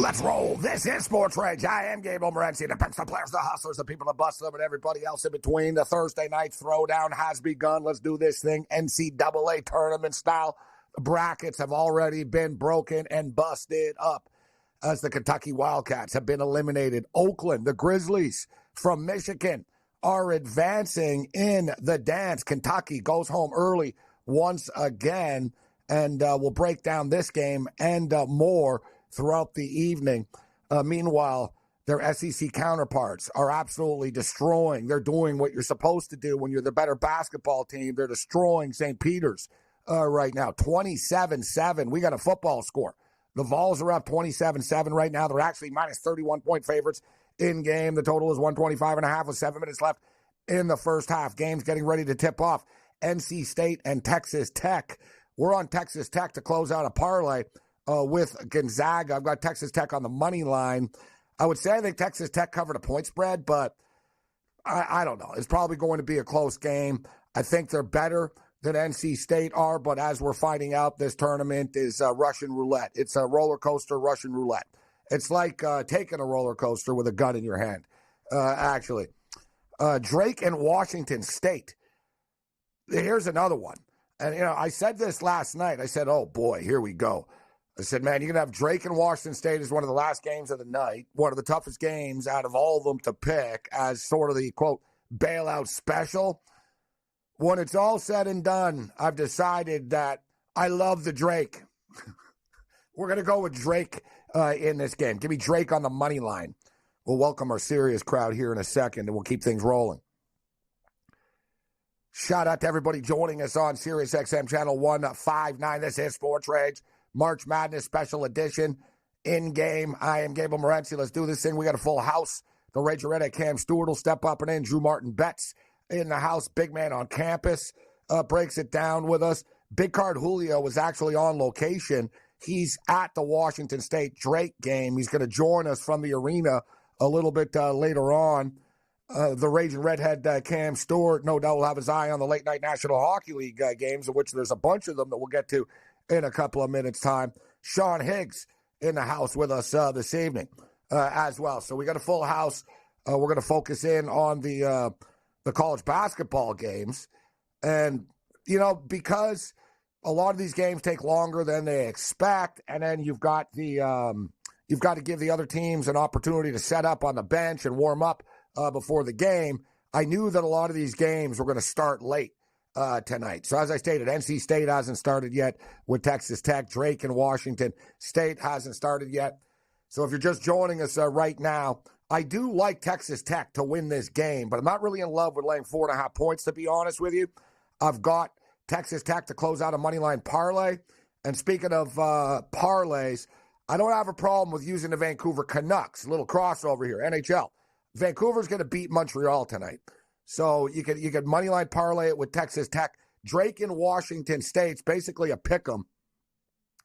Let's roll. This is SportsRage. I am Gabriel Morency. The pimps, the players, the hustlers, the people that bust them, and everybody else in between. The Thursday night throwdown has begun. Let's do this thing NCAA tournament style. The brackets have already been broken and busted up as the Kentucky Wildcats have been eliminated. Oakland, the Grizzlies from Michigan, are advancing in the dance. Kentucky goes home early once again, and we'll break down this game and more throughout the evening. Meanwhile, their SEC counterparts are absolutely destroying. They're doing what you're supposed to do when you're the better basketball team. They're destroying St. Peter's right now, 27-7. We got a football score. The Vols are up 27-7 right now. They're actually minus 31-point favorites in game. The total is 125.5 with 7 minutes left in the first half. Game's getting ready to tip off. NC State and Texas Tech. We're on Texas Tech to close out a parlay with Gonzaga. I've got Texas Tech on the money line. I would say I think Texas Tech covered a point spread, but I don't know. It's probably going to be a close game. I think they're better than NC State are, but as we're finding out, this tournament is Russian roulette. It's a roller coaster Russian roulette. It's like taking a roller coaster with a gun in your hand, actually. Drake and Washington State. Here's another one. And, I said this last night. I said, oh, boy, here we go. I said, man, you're going to have Drake and Washington State as one of the last games of the night, one of the toughest games out of all of them to pick as sort of the, quote, bailout special. When it's all said and done, I've decided that I love the Drake. We're going to go with Drake in this game. Give me Drake on the money line. We'll welcome our serious crowd here in a second, and we'll keep things rolling. Shout out to everybody joining us on Sirius XM Channel 159. This is SportsRage, March Madness Special Edition. In-game, I am Gabriel Morency. Let's do this thing. We got a full house. The Ragoretta Cam Stewart will step up and in. Drew Martin Betts in the house. Big man on campus breaks it down with us. Big Card Julio was actually on location. He's at the Washington State Drake game. He's going to join us from the arena a little bit later on. The Raging Redhead Cam Stewart, no doubt, will have his eye on the late night National Hockey League games, of which there's a bunch of them that we'll get to in a couple of minutes' time. Sean Higgs in the house with us this evening as well. So we got a full house. We're going to focus in on the college basketball games. And, because a lot of these games take longer than they expect, and then you've got to give the other teams an opportunity to set up on the bench and warm up before the game. I knew that a lot of these games were going to start late tonight. So as I stated, NC State hasn't started yet with Texas Tech. Drake and Washington State hasn't started yet. So if you're just joining us right now, I do like Texas Tech to win this game, but I'm not really in love with laying 4.5 points, to be honest with you. I've got Texas Tech to close out a moneyline parlay. And speaking of parlays, I don't have a problem with using the Vancouver Canucks. A little crossover here, NHL. Vancouver's going to beat Montreal tonight. So you could moneyline parlay it with Texas Tech. Drake in Washington State's basically a pick 'em.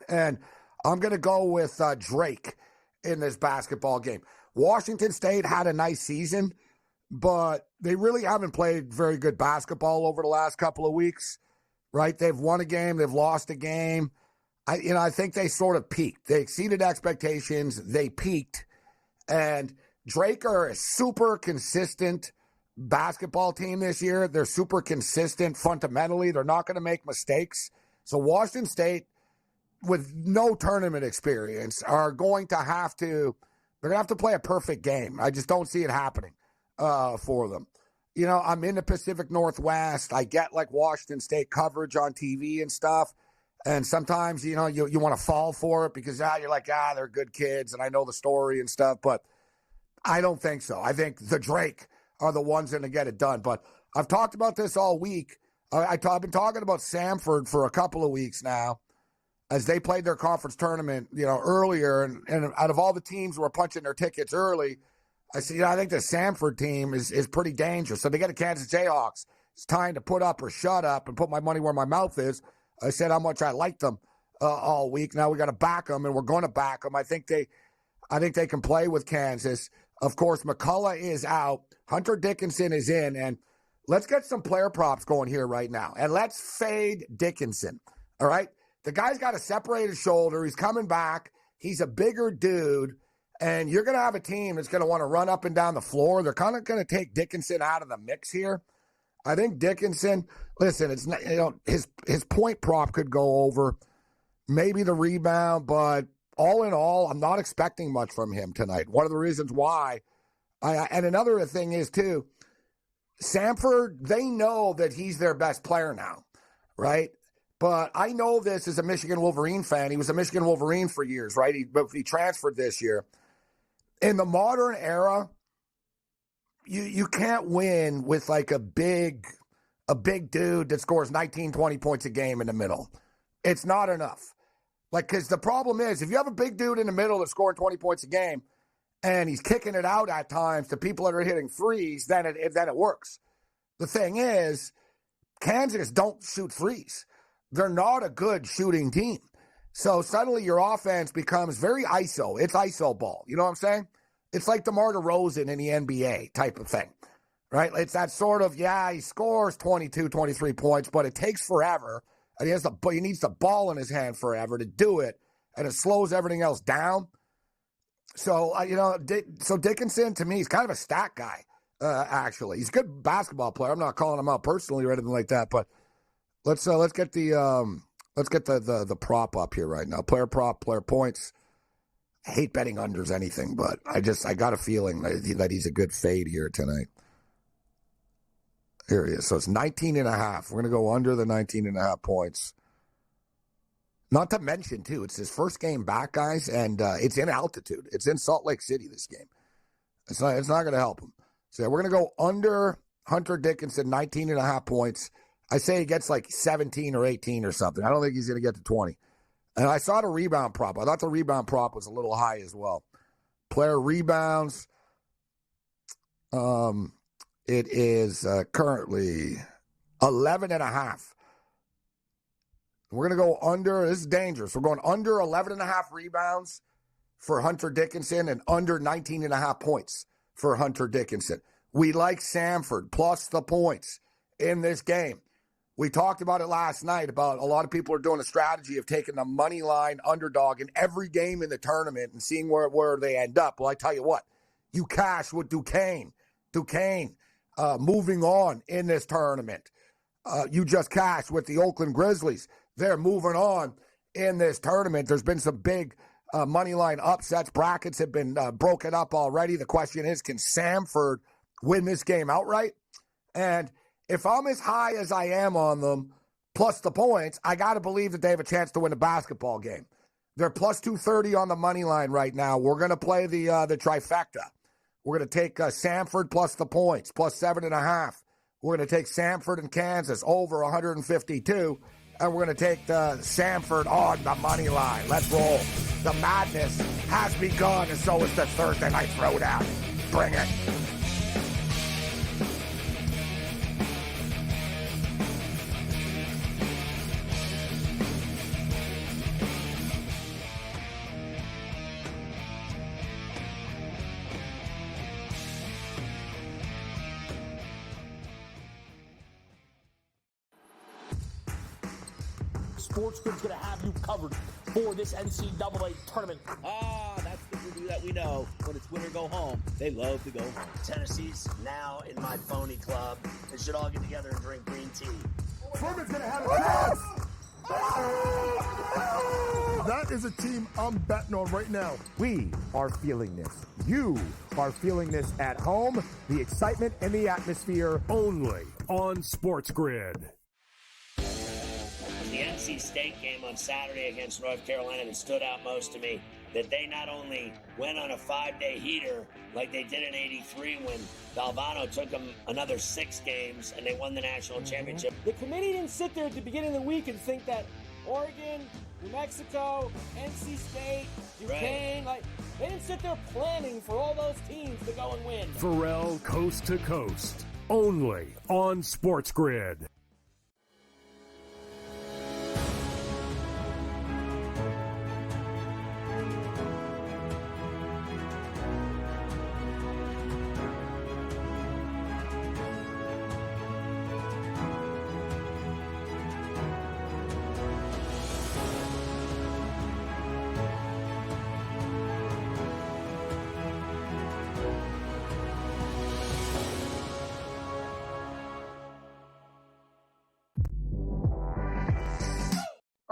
And I'm going to go with Drake in this basketball game. Washington State had a nice season, but they really haven't played very good basketball over the last couple of weeks, right? They've won a game. They've lost a game. I think they sort of peaked. They exceeded expectations. They peaked. And Drake are a super consistent basketball team this year. They're super consistent fundamentally. They're not going to make mistakes. So Washington State, with no tournament experience, are going to have to play a perfect game. I just don't see it happening for them. I'm in the Pacific Northwest. I get like Washington State coverage on TV and stuff. And sometimes, you want to fall for it because you're like, they're good kids and I know the story and stuff. But I don't think so. I think the Drake are the ones that get it done. But I've talked about this all week. I've been talking about Samford for a couple of weeks now as they played their conference tournament, earlier. And out of all the teams who were punching their tickets early, I said, I think the Samford team is pretty dangerous. So they get the Kansas Jayhawks. It's time to put up or shut up and put my money where my mouth is. I said how much I liked them all week. Now we got to back them, and we're going to back them. I think they can play with Kansas. Of course, McCullough is out. Hunter Dickinson is in. And let's get some player props going here right now. And let's fade Dickinson, all right? The guy's got a separated shoulder. He's coming back. He's a bigger dude. And you're going to have a team that's going to want to run up and down the floor. They're kind of going to take Dickinson out of the mix here. I think Dickinson, listen, it's not, his point prop could go over, maybe the rebound, but all in all, I'm not expecting much from him tonight. One of the reasons why, and another thing is too, Samford, they know that he's their best player now, right? But I know this as a Michigan Wolverine fan. He was a Michigan Wolverine for years, right? He transferred this year. In the modern era, you can't win with like a big dude that scores 19, 20 points a game in the middle. It's not enough. Like, because the problem is, if you have a big dude in the middle that's scoring 20 points a game and he's kicking it out at times to people that are hitting threes, then it works. The thing is, Kansas don't shoot threes. They're not a good shooting team. So suddenly your offense becomes very ISO. It's ISO ball. You know what I'm saying? It's like DeMar DeRozan in the NBA type of thing, right? It's that sort of, he scores 22, 23 points, but it takes forever. And he needs the ball in his hand forever to do it. And it slows everything else down. So, so Dickinson, to me, he's kind of a stat guy, actually. He's a good basketball player. I'm not calling him out personally or anything like that, but let's get the prop up here right now. Player prop, player points. I hate betting unders anything, but I got a feeling that he's a good fade here tonight. Here he is. So it's 19.5. We're going to go under the 19.5 points. Not to mention, too, it's his first game back, guys, and it's in altitude. It's in Salt Lake City, this game. It's not going to help him. So we're going to go under Hunter Dickinson, 19.5 points. I say he gets like 17 or 18 or something. I don't think he's going to get to 20. And I saw the rebound prop. I thought the rebound prop was a little high as well. Player rebounds. It is currently 11.5. We're going to go under. This is dangerous. We're going under 11.5 rebounds for Hunter Dickinson and under 19.5 points for Hunter Dickinson. We like Samford plus the points in this game. We talked about it last night about a lot of people are doing a strategy of taking the money line underdog in every game in the tournament and seeing where they end up. Well, I tell you what, you cash with Duquesne. Duquesne moving on in this tournament. You just cashed with the Oakland Grizzlies. They're moving on in this tournament. There's been some big money line upsets. Brackets have been broken up already. The question is, can Samford win this game outright? And if I'm as high as I am on them, plus the points, I got to believe that they have a chance to win a basketball game. They're plus 230 on the money line right now. We're going to play the trifecta. We're going to take Samford plus the points, plus 7.5. We're going to take Samford and Kansas over 152. And we're going to take the Samford on the money line. Let's roll. The madness has begun, and so is the Thursday Night Throwdown. Bring it. SportsGrid's going to have you covered for this NCAA tournament. That's the review that we know. When it's win or go home, they love to go home. Tennessee's now in my phony club. They should all get together and drink green tea. Furman's going to have a chance. That is a team I'm betting on right now. We are feeling this. You are feeling this at home. The excitement and the atmosphere only on SportsGrid. The NC State game on Saturday against North Carolina that stood out most to me, that they not only went on a 5-day heater like they did in '83 when Valvano took them another 6 games and they won the national championship. The committee didn't sit there at the beginning of the week and think that Oregon, New Mexico, NC State, Duquesne, they didn't sit there planning for all those teams to go and win. Pharrell Coast to Coast, only on SportsGrid.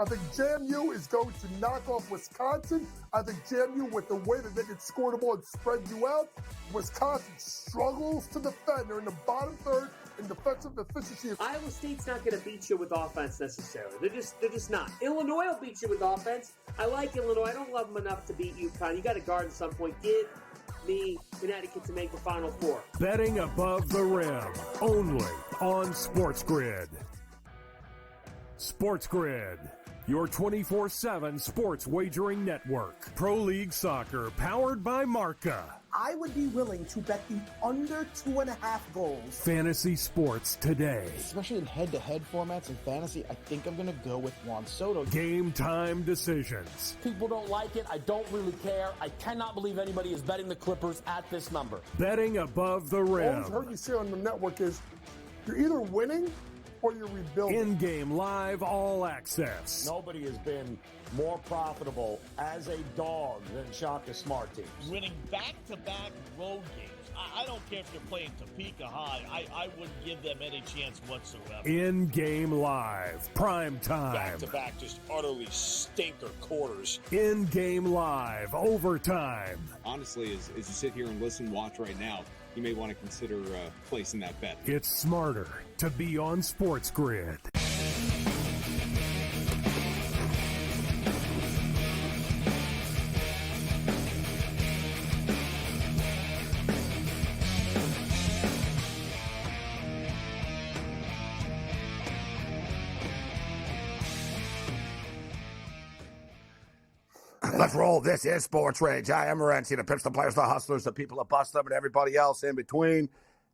I think JMU is going to knock off Wisconsin. I think JMU, with the way that they can score the ball and spread you out, Wisconsin struggles to defend. They're in the bottom third in defensive efficiency. Iowa State's not going to beat you with offense necessarily. They're just not. Illinois will beat you with offense. I like Illinois. I don't love them enough to beat UConn. You got to guard at some point. Give me Connecticut to make the Final Four. Betting above the rim, only on SportsGrid. SportsGrid, your 24/7 sports wagering network. Pro League Soccer, powered by Marca. I would be willing to bet the under 2.5 goals. Fantasy sports today. Especially in head-to-head formats in fantasy, I think I'm going to go with Juan Soto. Game time decisions. People don't like it. I don't really care. I cannot believe anybody is betting the Clippers at this number. Betting above the rim. All I've heard you say on the network is you're either winning or you're rebuilding. In-game live, all access. Nobody has been more profitable as a dog than Shaka Smart teams. Winning back-to-back road games. I don't care if you're playing Topeka High. I wouldn't give them any chance whatsoever. In-game live, prime time. Back-to-back just utterly stinker quarters. In-game live, overtime. Honestly, as you sit here and listen, watch right now, you may want to consider placing that bet. It's smarter to be on SportsGrid. Let's roll. This is Sports Rage. I am Morency, the pimps, the players, the hustlers, the people that bust them, and everybody else in between.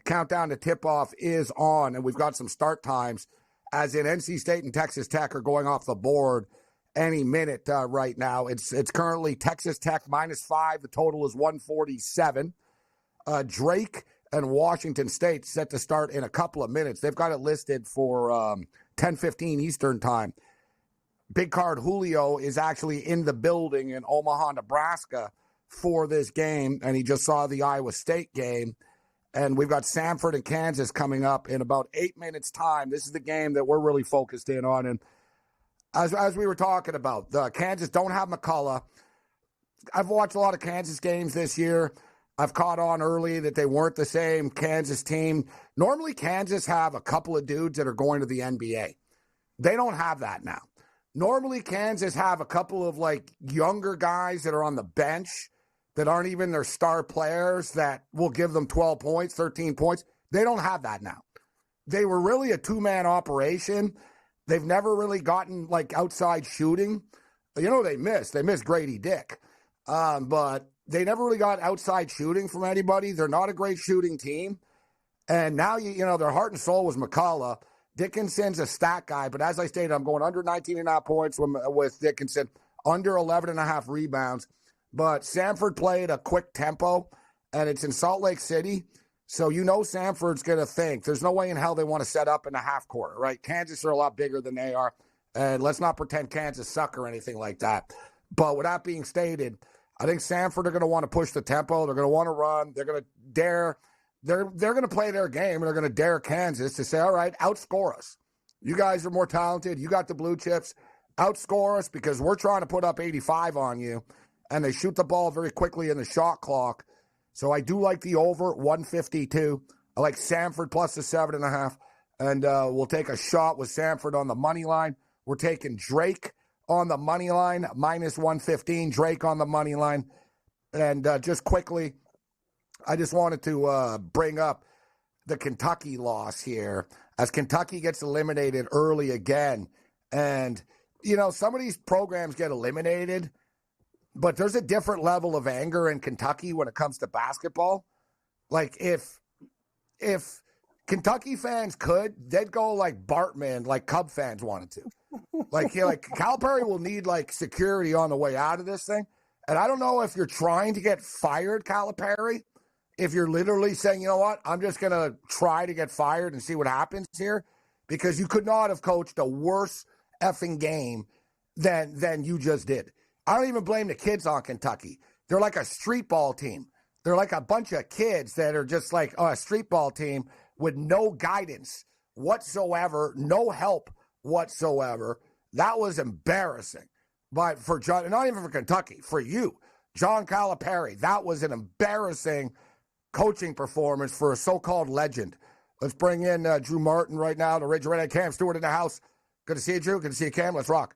Countdown to tip-off is on, and we've got some start times, as in NC State and Texas Tech are going off the board any minute right now. It's currently Texas Tech -5. The total is 147. Drake and Washington State set to start in a couple of minutes. They've got it listed for 10:15 Eastern time. Big Card Julio is actually in the building in Omaha, Nebraska for this game, and he just saw the Iowa State game. And we've got Samford and Kansas coming up in about 8 minutes' time. This is the game that we're really focused in on. And as we were talking about, the Kansas don't have McCullough. I've watched a lot of Kansas games this year. I've caught on early that they weren't the same Kansas team. Normally, Kansas have a couple of dudes that are going to the NBA. They don't have that now. Normally, Kansas have a couple of, younger guys that are on the bench that aren't even their star players that will give them 12 points, 13 points. They don't have that now. They were really a two-man operation. They've never really gotten, outside shooting. You know they missed. They missed Grady Dick. But they never really got outside shooting from anybody. They're not a great shooting team. And now, their heart and soul was McCullough. Dickinson's a stat guy, but as I stated, I'm going under 19.5 points with Dickinson, under 11.5 rebounds. But Samford played a quick tempo, and it's in Salt Lake City, so Samford's going to think. There's no way in hell they want to set up in the half court, right? Kansas are a lot bigger than they are, and let's not pretend Kansas suck or anything like that. But with that being stated, I think Samford are going to want to push the tempo. They're going to want to run. They're going to dare. They're going to play their game, and they're going to dare Kansas to say, all right, outscore us. You guys are more talented. You got the blue chips. Outscore us because we're trying to put up 85 on you. And they shoot the ball very quickly in the shot clock. So I do like the over, 152. I like Samford plus the 7.5. And we'll take a shot with Samford on the money line. We're taking Drake on the money line, -115. Drake on the money line. And just quickly, I just wanted to bring up the Kentucky loss here, as Kentucky gets eliminated early again. And, some of these programs get eliminated, but there's a different level of anger in Kentucky when it comes to basketball. If Kentucky fans could, they'd go like Bartman, like Cub fans wanted to. Calipari will need, security on the way out of this thing. And I don't know if you're trying to get fired, Calipari, if you're literally saying, you know what, I'm just going to try to get fired and see what happens here, because you could not have coached a worse effing game than you just did. I don't even blame the kids on Kentucky. They're like a street ball team. They're like a bunch of kids that are just like a street ball team with no guidance whatsoever, no help whatsoever. That was embarrassing. But for John, not even for Kentucky, for you, John Calipari, that was an embarrassing coaching performance for a so-called legend. Let's bring in Drew Martin right now, the Rage Redhead. Cam Stewart in the house. Good to see you, Drew. Good to see you, Cam. Let's rock.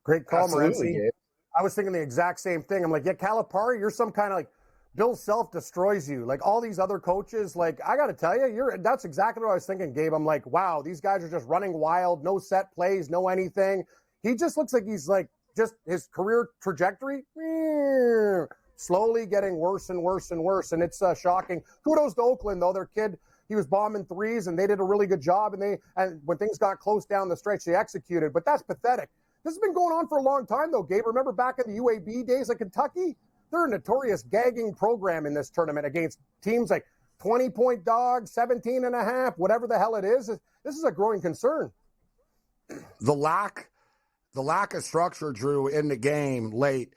Great call, Absolutely, Morency. Gabe. I was thinking the exact same thing. I'm like, yeah, Calipari, you're some kind of like Bill Self destroys you. Like all these other coaches, like I got to tell you, that's exactly what I was thinking, Gabe. I'm like, wow, these guys are just running wild, no set plays, no anything. He just looks like he's like just his career trajectory slowly getting worse and worse and worse. And it's shocking. Kudos to Oakland, though. Their kid, he was bombing threes, and they did a really good job. And when things got close down the stretch, they executed. But that's pathetic. This has been going on for a long time, though, Gabe. Remember back in the UAB days of Kentucky? They're a notorious gagging program in this tournament against teams like 20-point dogs, 17.5, whatever the hell it is. This is a growing concern. The lack of structure, Drew, in the game late,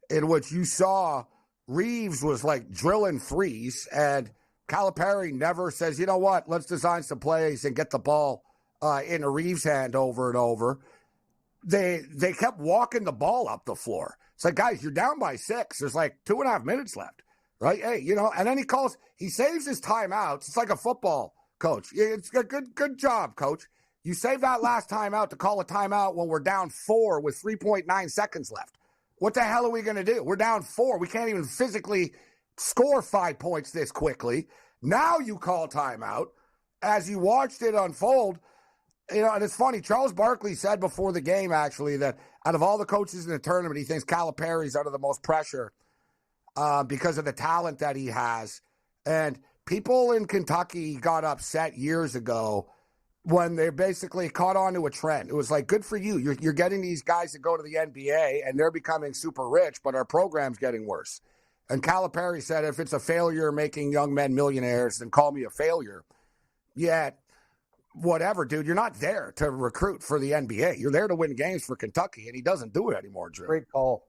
in which you saw Reeves was like drilling threes, and Calipari never says, you know what, let's design some plays and get the ball in a Reeves' hand over and over. They kept walking the ball up the floor. It's like, guys, you're down by 6. There's like 2.5 minutes left, right? Hey, and then he saves his timeouts. It's like a football coach. It's a good job, coach. You saved that last timeout to call a timeout when we're down 4 with 3.9 seconds left. What the hell are we going to do? We're down 4. We can't even physically score 5 points this quickly. Now you call timeout. As you watched it unfold, and it's funny, Charles Barkley said before the game, actually, that out of all the coaches in the tournament, he thinks Calipari's under the most pressure because of the talent that he has. And people in Kentucky got upset years ago when they basically caught on to a trend. It was like, good for you. You're getting these guys to go to the NBA, and they're becoming super rich, but our program's getting worse. And Calipari said, if it's a failure making young men millionaires, then call me a failure. Yet, whatever, dude, you're not there to recruit for the NBA. You're there to win games for Kentucky, and he doesn't do it anymore, Drew. Great call.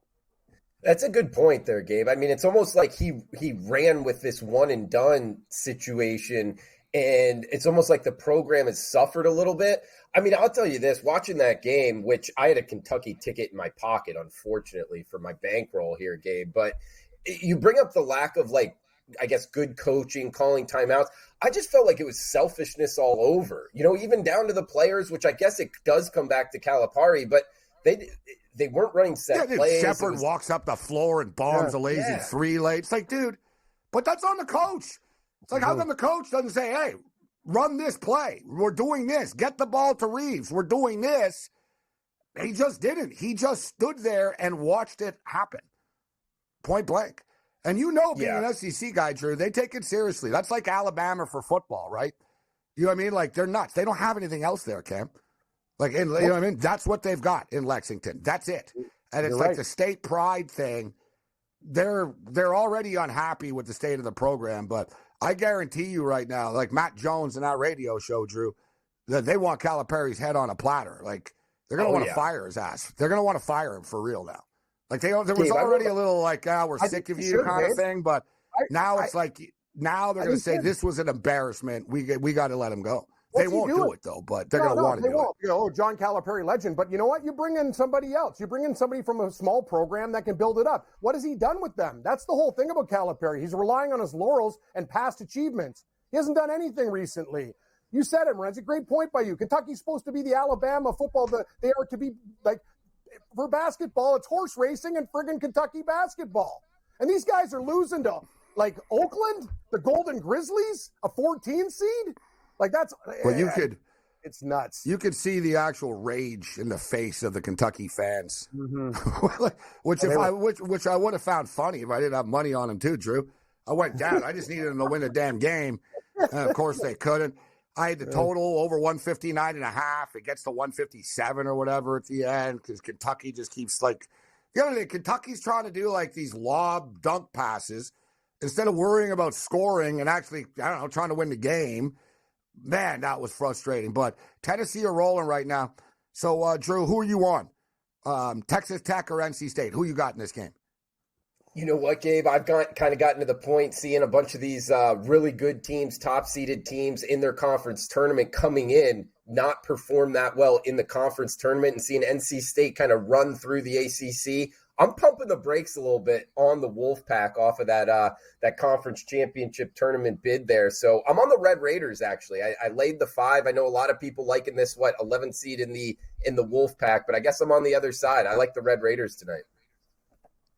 That's a good point there, Gabe. I mean, it's almost like he ran with this one and done situation, and it's almost like the program has suffered a little bit. I mean, I'll tell you this, watching that game, which I had a Kentucky ticket in my pocket, unfortunately, for my bankroll here, Gabe, but you bring up the lack of, like, I guess, good coaching, calling timeouts. I just felt like it was selfishness all over, even down to the players, which I guess it does come back to Calipari, but they weren't running set plays. Shepard walks up the floor and bombs a lazy 3 late. It's like, dude, but that's on the coach. It's like, how come the coach doesn't say, hey, run this play. We're doing this. Get the ball to Reeves. We're doing this. He just didn't. He just stood there and watched it happen. Point blank. And being an SEC guy, Drew, they take it seriously. That's like Alabama for football, right? You know what I mean? Like, they're nuts. They don't have anything else there, Cam. Like, you know what I mean? That's what they've got in Lexington. That's it. And it's like the state pride thing. They're already unhappy with the state of the program, but I guarantee you right now, like Matt Jones in that radio show, Drew, that they want Calipari's head on a platter. Like, they're going to want to fire his ass. They're going to want to fire him for real now. Like, there was already a little like, we're sick of you kind of thing, but now it's like, now they're going to say this was an embarrassment. We got to let him go. They won't do it, though, but they're going to want to do it. John Calipari, legend. But you know what? You bring in somebody else. You bring in somebody from a small program that can build it up. What has he done with them? That's the whole thing about Calipari. He's relying on his laurels and past achievements. He hasn't done anything recently. You said it, Morency. Great point by you. Kentucky's supposed to be the Alabama football. They are to be like, for basketball, it's horse racing and friggin' Kentucky basketball. And these guys are losing to, like, Oakland, the Golden Grizzlies, a 14 seed? Like, that's... Well, it's nuts. You could see the actual rage in the face of the Kentucky fans, which I would have found funny if I didn't have money on them too, Drew. I went down. I just needed them to win the damn game. And, of course, they couldn't. I had the total over 159.5. It gets to 157 or whatever at the end because Kentucky just keeps like, Kentucky's trying to do like these lob dunk passes instead of worrying about scoring and actually, trying to win the game. Man, that was frustrating. But Tennessee are rolling right now. So, Drew, who are you on? Texas Tech or NC State? Who you got in this game? You know what, Gabe? I've kind of gotten to the point seeing a bunch of these really good teams, top-seeded teams in their conference tournament coming in, not perform that well in the conference tournament, and seeing NC State kind of run through the ACC. I'm pumping the brakes a little bit on the Wolfpack off of that conference championship tournament bid there. So I'm on the Red Raiders, actually. I laid the 5. I know a lot of people liking this, 11 seed in the Wolfpack, but I guess I'm on the other side. I like the Red Raiders tonight.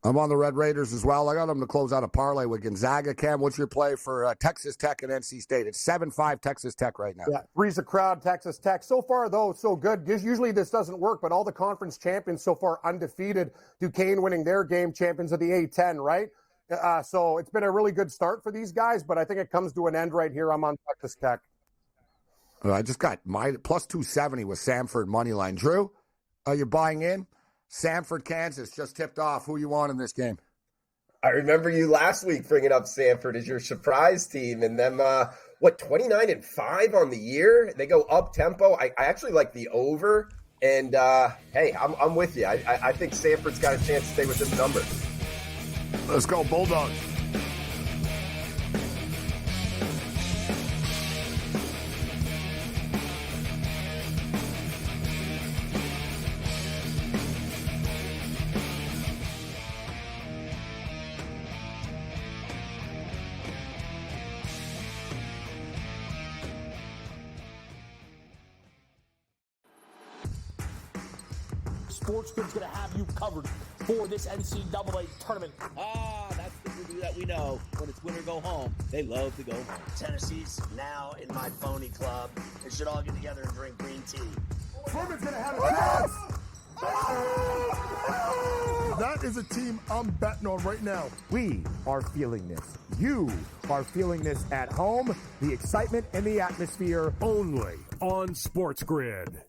I'm on the Red Raiders as well. I got them to close out a parlay with Gonzaga. Cam, what's your play for Texas Tech and NC State? It's 7-5 Texas Tech right now. Yeah, three's a crowd, Texas Tech. So far, though, so good. Usually this doesn't work, but all the conference champions so far undefeated. Duquesne winning their game, champions of the A-10, right? So it's been a really good start for these guys, but I think it comes to an end right here. I'm on Texas Tech. I just got my plus 270 with Samford money line. Drew, are you buying in? Samford, Kansas just tipped off. Who you want in this game? I remember you last week bringing up Samford as your surprise team, and them 29-5 on the year. They go up tempo. I actually like the over, and hey, I'm with you. I think Samford's got a chance to stay within the number. Let's go Bulldogs. SportsGrid's going to have you covered for this NCAA tournament. That's the review that we know. When it's win or go home, they love to go home. Tennessee's now in my phony club. They should all get together and drink green tea. Furman's going to have a chance. That is a team I'm betting on right now. We are feeling this. You are feeling this at home. The excitement and the atmosphere. Only on SportsGrid.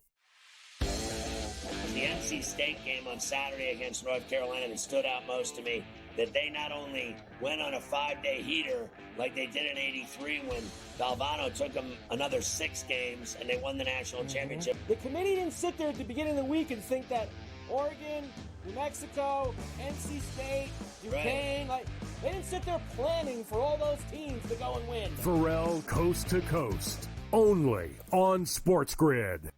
The NC State game on Saturday against North Carolina that stood out most to me, that they not only went on a 5-day heater like they did in '83 when Valvano took them another 6 games and they won the national championship. The committee didn't sit there at the beginning of the week and think that Oregon, New Mexico, NC State, Duquesne, they didn't sit there planning for all those teams to go and win. Pharrell Coast to Coast. Only on SportsGrid.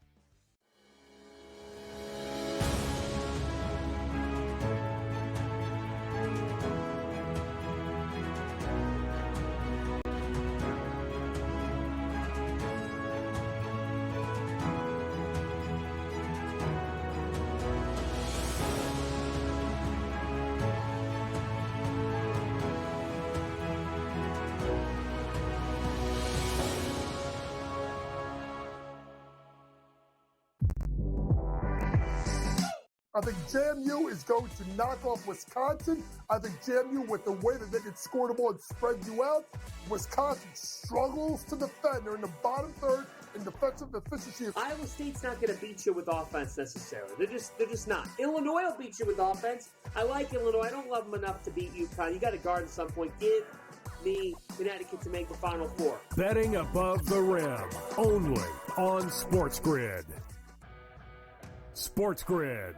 I think JMU is going to knock off Wisconsin. I think JMU, with the way that they can score the ball and spread you out, Wisconsin struggles to defend. They're in the bottom third in defensive efficiency. Iowa State's not going to beat you with offense necessarily. They're just not. Illinois will beat you with offense. I like Illinois. I don't love them enough to beat UConn. You got to guard at some point. Give me Connecticut to make the Final Four. Betting above the rim. Only on SportsGrid. SportsGrid,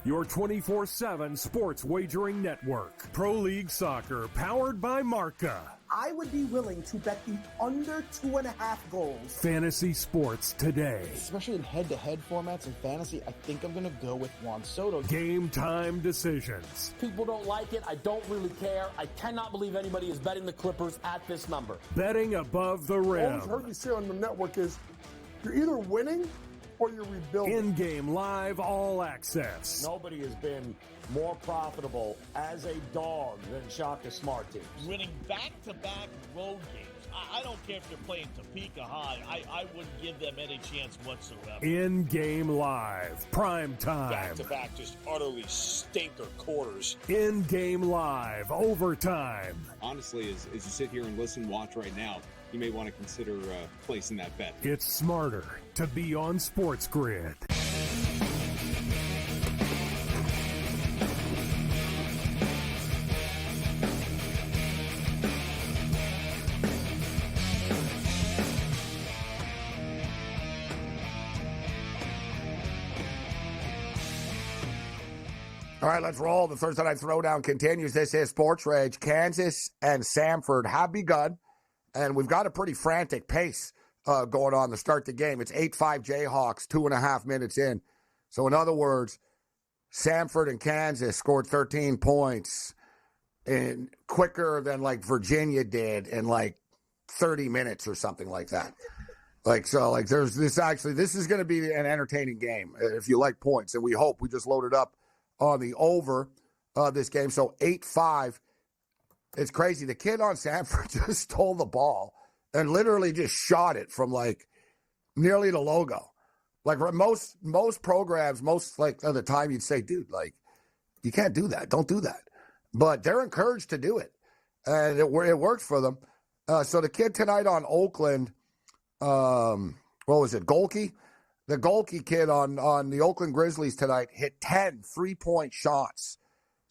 your 24/7 sports wagering network. Pro League Soccer, powered by Marca. I would be willing to bet the under 2.5 goals. Fantasy sports today. Especially in head-to-head formats in fantasy, I think I'm going to go with Juan Soto. Game time decisions. People don't like it. I don't really care. I cannot believe anybody is betting the Clippers at this number. Betting above the All rim. I've heard you say on the network is you're either winning or you're rebuilding. In-game live all access. Nobody has been more profitable as a dog than Shaka Smart teams. Winning back-to-back road games. I don't care if you're playing Topeka High. I wouldn't give them any chance whatsoever. In-game live. Prime time. Back-to-back just utterly stinker quarters. In-game live. Overtime. Honestly, as you sit here and listen, watch right now, you may want to consider placing that bet. It's smarter to be on SportsGrid. All right, let's roll. The Thursday Night Throwdown continues. This is Sports Rage. Kansas and Samford have begun, and we've got a pretty frantic pace going on to start the game. It's 8-5 Jayhawks, 2.5 minutes in. So, in other words, Samford and Kansas scored 13 points in quicker than, like, Virginia did in, like, 30 minutes or something like that. There's this actually, this is going to be an entertaining game if you like points, and we hope. We just loaded up on the over this game. So 8-5. It's crazy. The kid on Samford just stole the ball and literally just shot it from like nearly the logo. Like most programs, like of the time you'd say, dude, like you can't do that. Don't do that. But they're encouraged to do it. And it works for them. So the kid tonight on Oakland, what was it? Golke? The Golke kid on the Oakland Grizzlies tonight hit 10 3-point shots.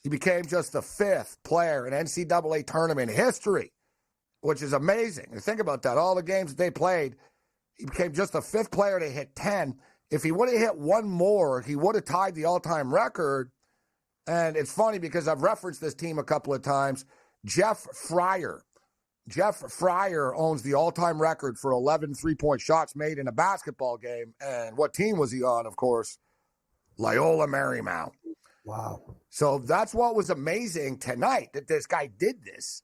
He became just the 5th player in NCAA tournament history, which is amazing. And think about that. All the games that they played, he became just the 5th player to hit 10. If he would have hit one more, he would have tied the all-time record. And it's funny because I've referenced this team a couple of times. Jeff Fryer owns the all-time record for 11 3-point shots made in a basketball game. And what team was he on, of course? Loyola Marymount. Wow. So that's what was amazing tonight, that this guy did this.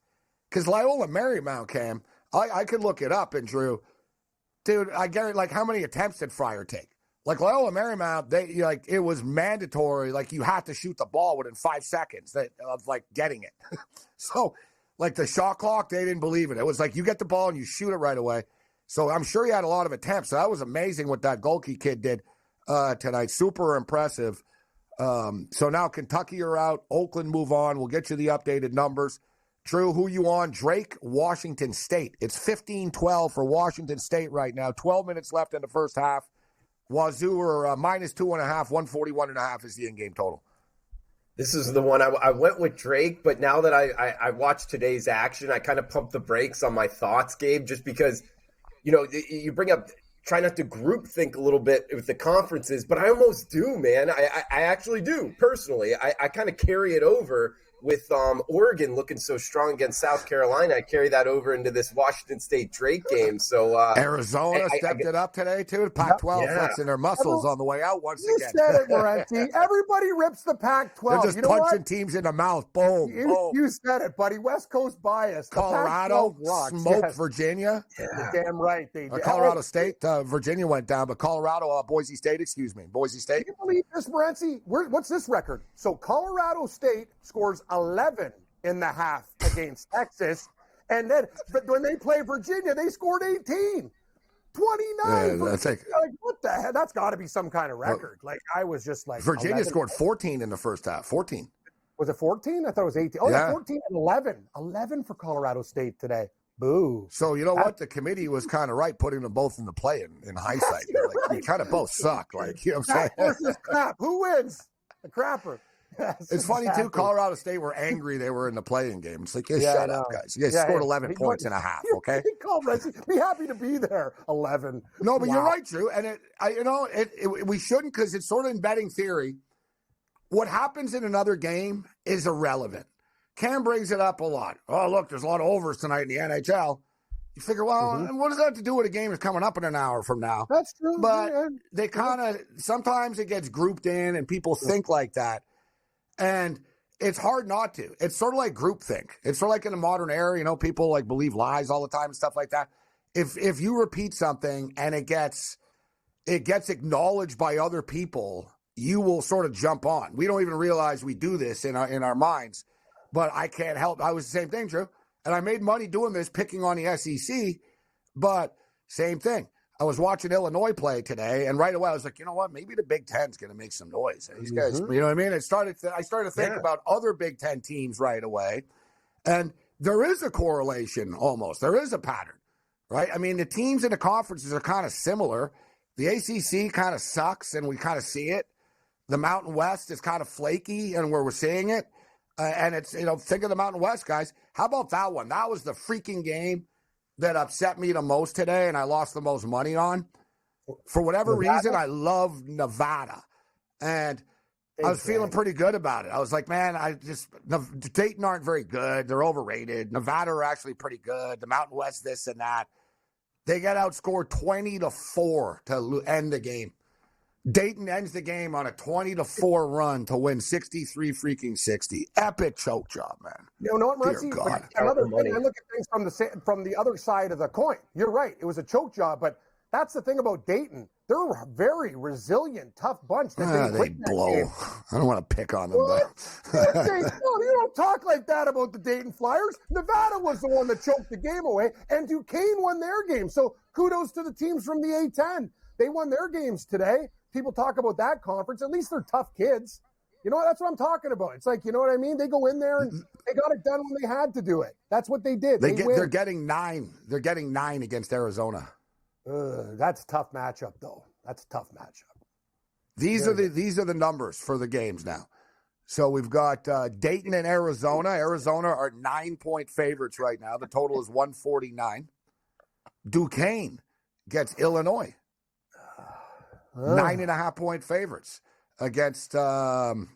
Because Loyola Marymount, Cam, I could look it up, and Drew, dude, I guarantee, like, how many attempts did Fryer take? Like, Loyola Marymount, it was mandatory. Like, you had to shoot the ball within 5 seconds of getting it. So, like, the shot clock, they didn't believe it. It was like you get the ball and you shoot it right away. So I'm sure he had a lot of attempts. So that was amazing what that Golke kid did tonight. Super impressive. So now Kentucky are out. Oakland move on. We'll get you the updated numbers. Drew, who you on? Drake, Washington State. It's 15-12 for Washington State right now. 12 minutes left in the first half. Wazoo are minus 2.5. 141.5 is the in-game total. This is the one I went with Drake, but now that I watched today's action, I kind of pumped the brakes on my thoughts, Gabe, just because, you bring up, try not to group think a little bit with the conferences, but I almost do, man. I actually do, personally. I kind of carry it over with Oregon looking so strong against South Carolina. I carry that over into this Washington State Drake game. So Arizona stepped it up today, too. Pac-12 flexing their muscles on the way out once again. You said it, Morency. Everybody rips the Pac-12. They're just punching teams in the mouth. Boom, boom. You said it, buddy. West Coast bias. Colorado smoked Virginia. You're damn right. They did. Colorado State, Virginia went down, but Boise State. Boise State. Can you believe this, Morency? What's this record? So Colorado State scores 11 in the half against Texas, and then when they play Virginia, they scored 18. 29. That's like, what the heck? That's got to be some kind of record. Like, I was just like, Virginia 11. scored 14 in the first half. 14. Was it 14? I thought it was 18. Oh, yeah, 14 and 11. 11 for Colorado State today. Boo. So, you know what? The committee was kind of right putting them both in the play in hindsight. Like, you kind of both suck. Like, you know what I'm saying? Versus crap. Who wins? The crapper. Yes, it's funny, too. Colorado State were angry they were in the playing game. It's like, shut up, guys. You guys scored 11 points in a half, okay? Be happy to be there. 11. No, but you're right, Drew. And we shouldn't, because it's sort of in betting theory. What happens in another game is irrelevant. Cam brings it up a lot. Oh, look, there's a lot of overs tonight in the NHL. You figure, well, what does that have to do with a game that's coming up in an hour from now? That's true. But they kind of, sometimes it gets grouped in and people think like that. And it's hard not to. It's sort of like groupthink. It's sort of like in the modern era, people like believe lies all the time and stuff like that. If you repeat something and it gets acknowledged by other people, you will sort of jump on. We don't even realize we do this in our minds. But I can't help. I was the same thing, Drew. And I made money doing this, picking on the SEC. But same thing. I was watching Illinois play today, and right away I was like, you know what? Maybe the Big Ten's going to make some noise. These guys, you know what I mean? I started to think about other Big Ten teams right away, and there is a correlation almost. There is a pattern, right? I mean, the teams in the conferences are kind of similar. The ACC kind of sucks, and we kind of see it. The Mountain West is kind of flaky, and where we're seeing it. And it's, think of the Mountain West, guys. How about that one? That was the freaking game that upset me the most today and I lost the most money on. For whatever reason, I love Nevada. And I was feeling pretty good about it. I was like, man, Dayton aren't very good. They're overrated. Nevada are actually pretty good. The Mountain West, this and that. They get outscored 20-4 to end the game. Dayton ends the game on a 20-4 run to win 63-60. Epic choke job, man. You know what, Morency? Another thing, I look at things from the other side of the coin. You're right. It was a choke job, but that's the thing about Dayton. They're a very resilient, tough bunch. They blow. Game. I don't want to pick on them. What? You don't talk like that about the Dayton Flyers. Nevada was the one that choked the game away, and Duquesne won their game. So kudos to the teams from the A-10. They won their games today. People talk about that conference. At least they're tough kids. You know, that's what I'm talking about. It's like, you know what I mean? They go in there and they got it done when they had to do it. That's what they did. They're getting 9. They're getting 9 against Arizona. That's a tough matchup, though. That's a tough matchup. These are the numbers for the games now. So we've got Dayton and Arizona. Arizona are 9-point favorites right now. The total is 149. Duquesne gets Illinois. 9.5-point favorites against Duquesne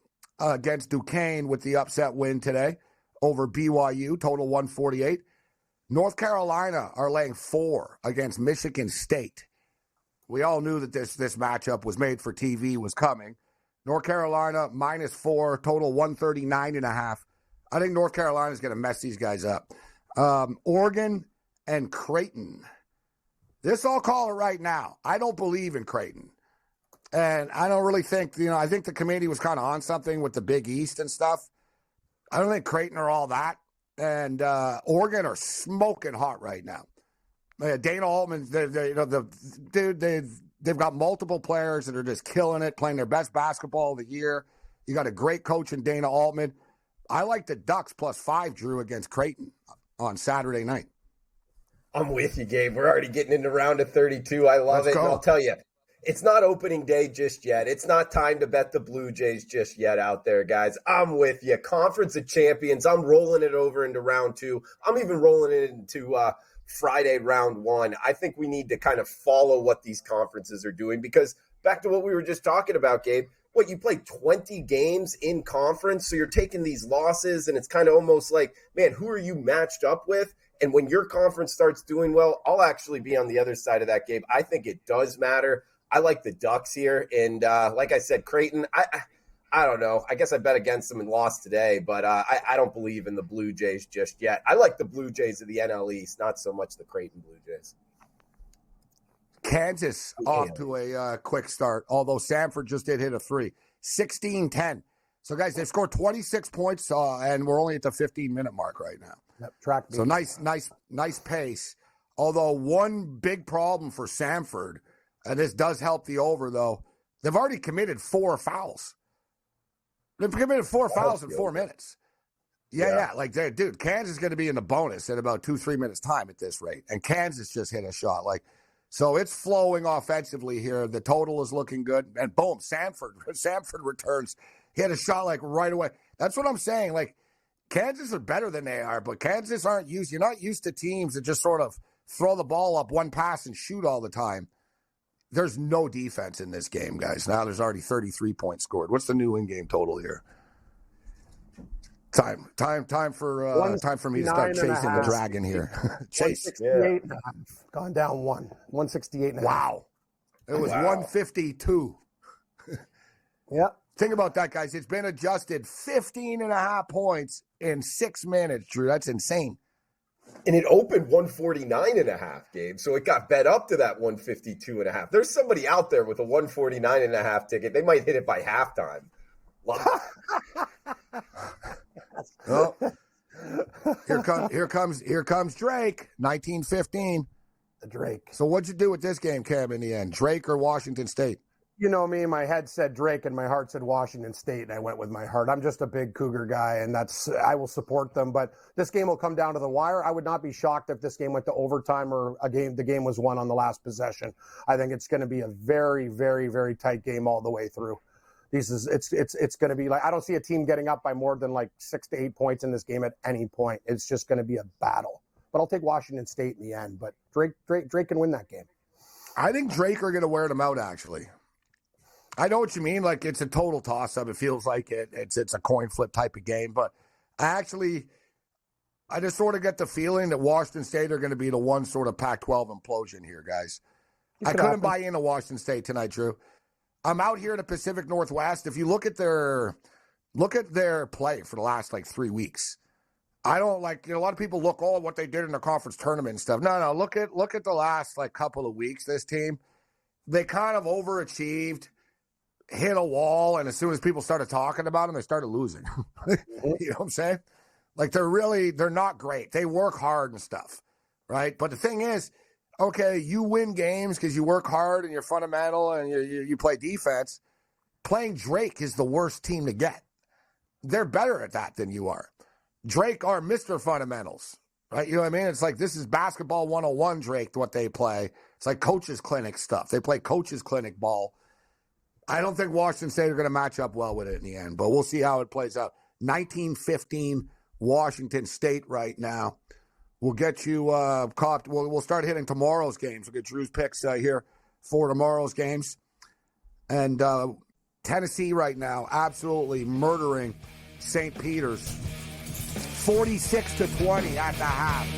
with the upset win today over BYU. Total 148. North Carolina are laying 4 against Michigan State. We all knew that this matchup was made for TV, was coming. North Carolina -4, total 139.5. I think North Carolina is going to mess these guys up. Oregon and Creighton. This I'll call it right now. I don't believe in Creighton. And I don't really think, I think the committee was kind of on something with the Big East and stuff. I don't think Creighton are all that. And Oregon are smoking hot right now. Dana Altman, they've got multiple players that are just killing it, playing their best basketball of the year. You got a great coach in Dana Altman. I like the Ducks +5, Drew, against Creighton on Saturday night. I'm with you, Gabe. We're already getting into round of 32. I love it. And I'll tell you, it's not opening day just yet. It's not time to bet the Blue Jays just yet out there, guys. I'm with you. Conference of Champions. I'm rolling it over into round 2. I'm even rolling it into Friday round 1. I think we need to kind of follow what these conferences are doing because back to what we were just talking about, Gabe, you play 20 games in conference, so you're taking these losses, and it's kind of almost like, man, who are you matched up with? And when your conference starts doing well, I'll actually be on the other side of that, Gabe. I think it does matter. I like the Ducks here. And like I said, Creighton, I don't know. I guess I bet against them and lost today, but I don't believe in the Blue Jays just yet. I like the Blue Jays of the NL East, not so much the Creighton Blue Jays. Kansas off to a quick start, although Samford just did hit a 3. 16-10. So, guys, they've scored 26 points, and we're only at the 15-minute mark right now. Yep, so nice pace. Although one big problem for Samford, and this does help the over, though, they've already committed 4 fouls. They've committed 4 fouls in 4 minutes. Yeah. Like, dude, Kansas is going to be in the bonus in about 2-3 minutes time at this rate. And Kansas just hit a shot. So it's flowing offensively here. The total is looking good. And boom, Samford returns. He had a shot right away. That's what I'm saying. Kansas are better than they are, but Kansas aren't used. You're not used to teams that just sort of throw the ball up one pass and shoot all the time. There's no defense in this game, guys. Now there's already 33 points scored. What's the new in-game total here? Time for me to start chasing the dragon here. Chase. 168 and a half. Gone down 1. 168 and a half. Wow. It was 152. Yep. Think about that, guys. It's been adjusted 15.5 points in 6 minutes, Drew. That's insane. And it opened 149.5, Gabe. So it got bet up to that 152.5. There's somebody out there with a 149.5 ticket. They might hit it by halftime. Oh, here comes Drake, 1915. Drake. So what'd you do with this game, Cam, in the end? Drake or Washington State? You know me, my head said Drake and my heart said Washington State, and I went with my heart. I'm just a big Cougar guy, and I will support them. But this game will come down to the wire. I would not be shocked if this game went to overtime or the game was won on the last possession. I think it's going to be a very, very, very tight game all the way through. It's going to be I don't see a team getting up by more than 6 to 8 points in this game at any point. It's just going to be a battle. But I'll take Washington State in the end. But Drake can win that game. I think Drake are going to wear them out, actually. I know what you mean. Like, it's a total toss-up. It feels like it's a coin flip type of game. But I just sort of get the feeling that Washington State are going to be the one sort of Pac-12 implosion here, guys. I couldn't buy into Washington State tonight, Drew. I'm out here in the Pacific Northwest. If you look at their play for the last, 3 weeks, I don't a lot of people look, what they did in the conference tournament and stuff. No, look at the last, couple of weeks, this team. They kind of overachieved, hit a wall, and as soon as people started talking about them, they started losing. You know what I'm saying? They're not great. They work hard and stuff, right? But the thing is, okay, you win games because you work hard and you're fundamental and you play defense. Playing Drake is the worst team to get. They're better at that than you are. Drake are Mr. Fundamentals, right? You know what I mean? It's like this is basketball 101 Drake, what they play. It's like coaches clinic stuff. They play coaches clinic ball. I don't think Washington State are going to match up well with it in the end, but we'll see how it plays out. 19-15 Washington State right now. We'll get you caught. We'll start hitting tomorrow's games. We'll get Drew's picks here for tomorrow's games. And Tennessee right now absolutely murdering St. Peter's. 46-20 at the half.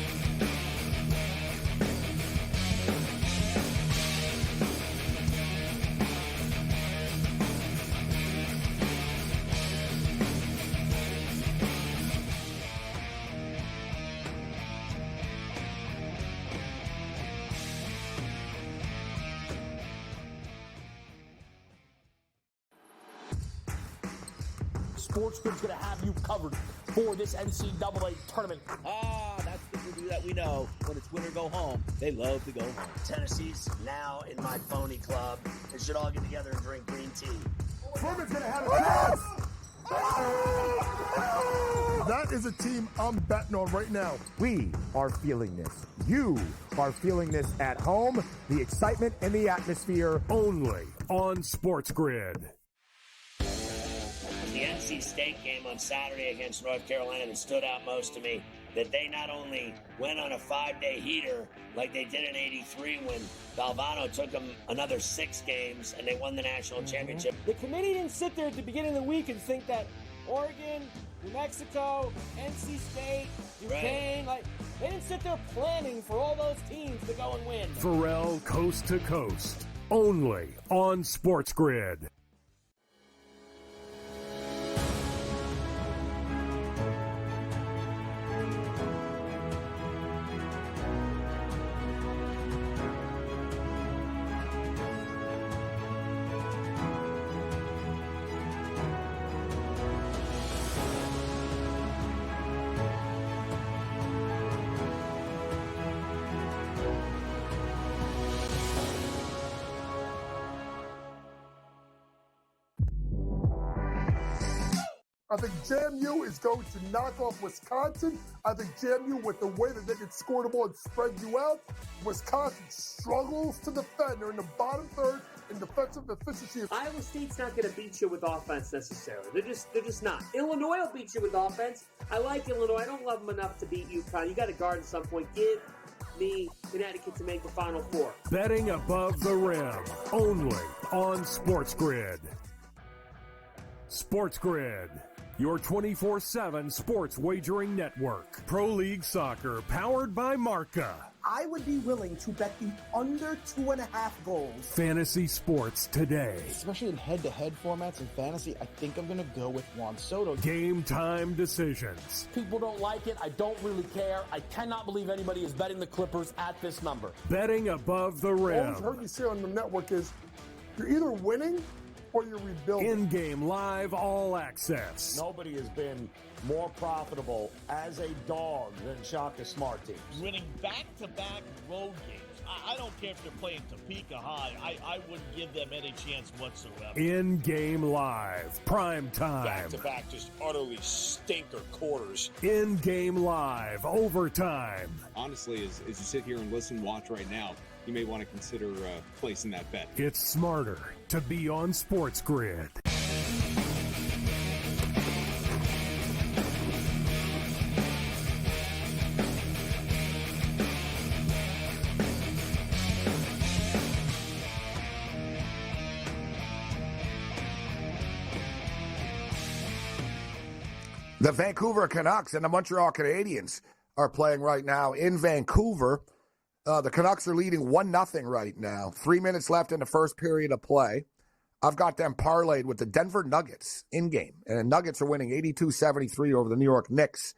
SportsGrid's going to have you covered for this NCAA tournament. That's the Purdue that we know. When it's win or go home, they love to go home. Tennessee's now in my phony club. They should all get together and drink green tea. Furman's going to have a chance. That is a team I'm betting on right now. We are feeling this. You are feeling this at home. The excitement and the atmosphere. Only on SportsGrid. The NC State game on Saturday against North Carolina that stood out most to me, that they not only went on a 5-day heater like they did in '83 when Valvano took them another 6 games and they won the national championship. The committee didn't sit there at the beginning of the week and think that Oregon, New Mexico, NC State, Duquesne, they didn't sit there planning for all those teams to go and win. Pharrell Coast to Coast, only on SportsGrid. I think JMU is going to knock off Wisconsin. I think JMU, with the way that they can score the ball and spread you out, Wisconsin struggles to defend. They're in the bottom third in defensive efficiency. Iowa State's not going to beat you with offense necessarily. They're just not. Illinois will beat you with offense. I like Illinois. I don't love them enough to beat UConn. You got to guard at some point. Give me Connecticut to make the Final Four. Betting above the rim, only on SportsGrid. SportsGrid, your 24/7 sports wagering network. Pro League Soccer, powered by Marca. I would be willing to bet the under 2.5 goals. Fantasy sports today. Especially in head-to-head formats in fantasy, I think I'm going to go with Juan Soto. Game time decisions. People don't like it. I don't really care. I cannot believe anybody is betting the Clippers at this number. Betting above the rim. All I've heard you say on the network is you're either winning or you're rebuilding. In-game live, all access. Nobody has been more profitable as a dog than Shaka Smart teams. Winning back-to-back road games. I don't care if they're playing Topeka High. I wouldn't give them any chance whatsoever. In-game live, prime time. Back-to-back, just utterly stinker quarters. In-game live, overtime. Honestly, as you sit here and listen, watch right now, you may want to consider placing that bet. It's smarter to be on SportsGrid. The Vancouver Canucks and the Montreal Canadiens are playing right now in Vancouver. The Canucks are leading 1-0 right now. 3 minutes left in the first period of play. I've got them parlayed with the Denver Nuggets in-game. And the Nuggets are winning 82-73 over the New York Knicks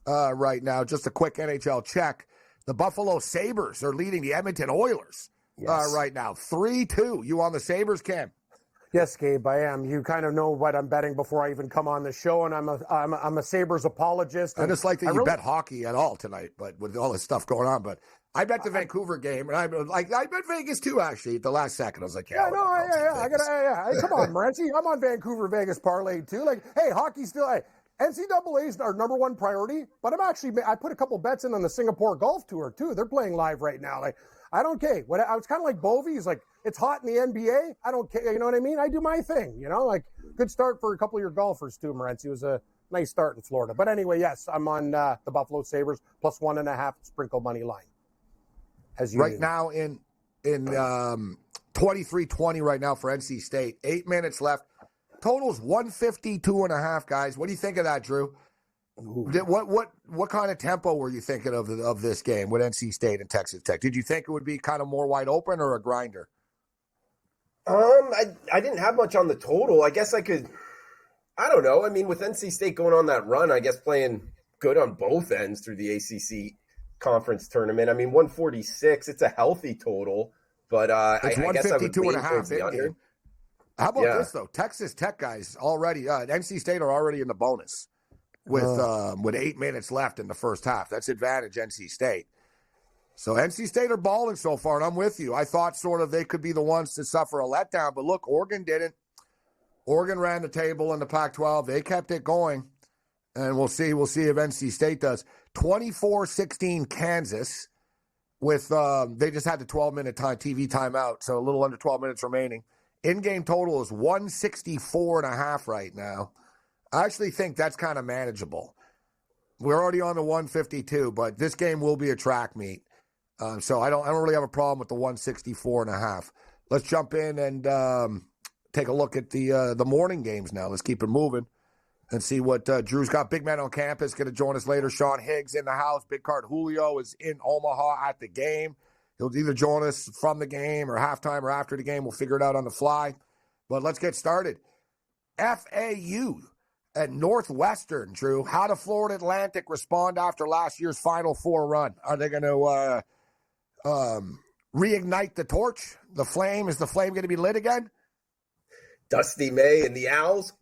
right now. Just a quick NHL check. The Buffalo Sabres are leading the Edmonton Oilers right now. 3-2. You on the Sabres, Cam? Yes, Gabe, I am. You kind of know what I'm betting before I even come on the show, and I'm a Sabres apologist. I just like that you bet hockey at all tonight, but with all this stuff going on. But I bet the Vancouver game, and I bet Vegas too. Actually, at the last second, I was like, come on, Morency, I'm on Vancouver Vegas parlay too. Like, hey, hockey's still. Hey, NCAA is our number one priority, but I put a couple bets in on the Singapore Golf Tour too. They're playing live right now. Like, I don't care. I was kind of like Bovey. He's like, it's hot in the NBA. I don't care. You know what I mean? I do my thing. You know, like good start for a couple of your golfers too, Morency. It was a nice start in Florida. But anyway, yes, I'm on the Buffalo Sabres plus 1.5 sprinkle money line. Right now in 23-20 right now for NC State. 8 minutes left. Total's 152.5, guys. What do you think of that, Drew? What kind of tempo were you thinking of this game with NC State and Texas Tech? Did you think it would be kind of more wide open or a grinder? I didn't have much on the total. I guess I don't know. I mean, with NC State going on that run, I guess playing good on both ends through the ACC conference tournament. I mean, 146, it's a healthy total, but it's 152.5 in-game. How about this, though? Texas Tech guys already, NC State are already in the bonus with 8 minutes left in the first half. That's advantage NC State. So NC State are balling so far, and I'm with you. I thought sort of they could be the ones to suffer a letdown, but look, Oregon didn't. Oregon ran the table in the Pac-12. They kept it going, and we'll see if NC State does. 24-16 Kansas with they just had the 12-minute TV timeout, so a little under 12 minutes remaining. In-game total is 164.5 right now. I actually think that's kind of manageable. We're already on the 152, but this game will be a track meet. So I don't really have a problem with the 164.5. Let's jump in and take a look at the morning games now. Let's keep it moving and see what Drew's got. Big Man on Campus going to join us later. Sean Higgs in the house. Big Card Julio is in Omaha at the game. He'll either join us from the game or halftime or after the game. We'll figure it out on the fly. But let's get started. FAU at Northwestern, Drew. How did Florida Atlantic respond after last year's Final Four run? Are they going to reignite the torch? The flame? Is the flame going to be lit again? Dusty May and the Owls?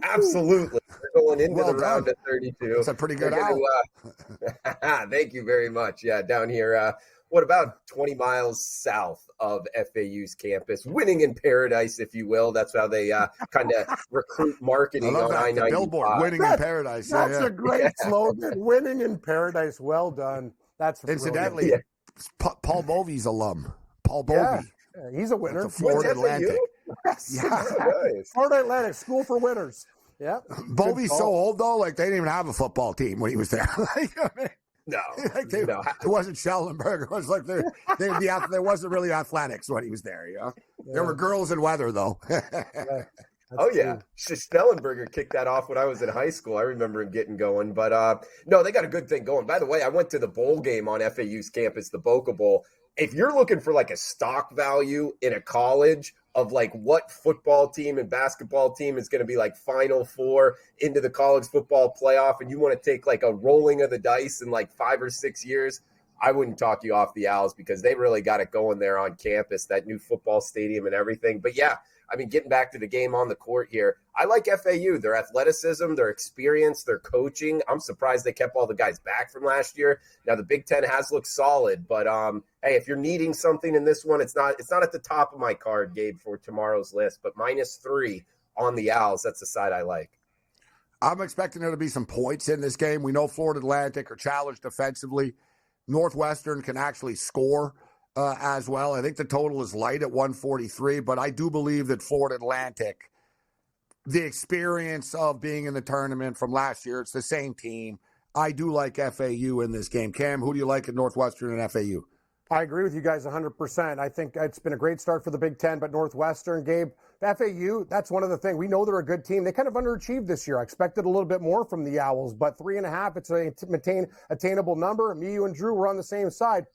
Absolutely. They're going into the round of 32. That's a pretty good owl. Thank you very much. Yeah, down here, what about 20 miles south of FAU's campus? Winning in paradise, if you will. That's how they kind of recruit marketing on I-95. Billboard, winning in paradise. That's a great slogan. Winning in paradise. Well done. That's incidentally, Paul Bovey's alum. Paul Bovey. Yeah, he's a winner. Florida Atlantic. Yes. Yeah. Nice. Florida Atlantic, school for winners. Yeah. Bovey's so old, though, like they didn't even have a football team when he was there. No. It wasn't Schellenberg. It was like there wasn't really athletics when he was there. You know? Yeah. There were girls and weather, though. Yeah. Schellenberger kicked that off when I was in high school. I remember him getting going. But, no, they got a good thing going. By the way, I went to the bowl game on FAU's campus, the Boca Bowl. If you're looking for like a stock value in a college of like what football team and basketball team is going to be like Final Four into the college football playoff, and you want to take like a rolling of the dice in like 5 or 6 years, I wouldn't talk you off the Owls because they really got it going there on campus, that new football stadium and everything. But yeah, I mean, getting back to the game on the court here, I like FAU, their athleticism, their experience, their coaching. I'm surprised they kept all the guys back from last year. Now the Big Ten has looked solid, but hey, if you're needing something in this one, it's not at the top of my card, Gabe, for tomorrow's list, but -3 on the Owls. That's the side I like. I'm expecting there to be some points in this game. We know Florida Atlantic are challenged defensively. Northwestern can actually score as well. I think the total is light at 143, but I do believe that Florida Atlantic, the experience of being in the tournament from last year, it's the same team. I do like FAU in this game. Cam, who do you like at Northwestern and FAU? I agree with you guys 100%. I think it's been a great start for the Big Ten, but Northwestern, Gabe, FAU, that's one of the things. We know they're a good team. They kind of underachieved this year. I expected a little bit more from the Owls, but 3.5, it's an attainable number. Me, you, and Drew were on the same side.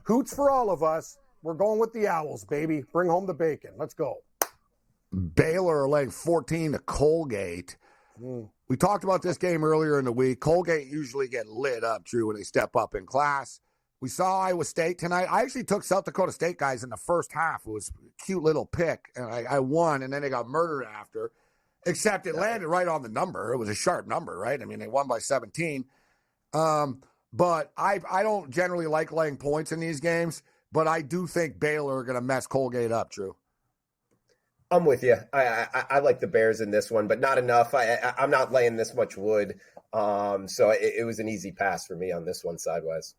Hoots for all of us. We're going with the Owls, baby. Bring home the bacon. Let's go. Baylor laying 14 to Colgate. We talked about this game earlier in the week. Colgate usually get lit up, Drew, when they step up in class. We saw Iowa State tonight. I actually took South Dakota State guys in the first half. It was a cute little pick, and I won, and then they got murdered after. Except it landed right on the number. It was a sharp number, right? I mean, they won by 17. But I don't generally like laying points in these games, but I do think Baylor are going to mess Colgate up, Drew. I'm with you. I like the Bears in this one, but not enough. I'm not laying this much wood. So it was an easy pass for me on this one sidewise.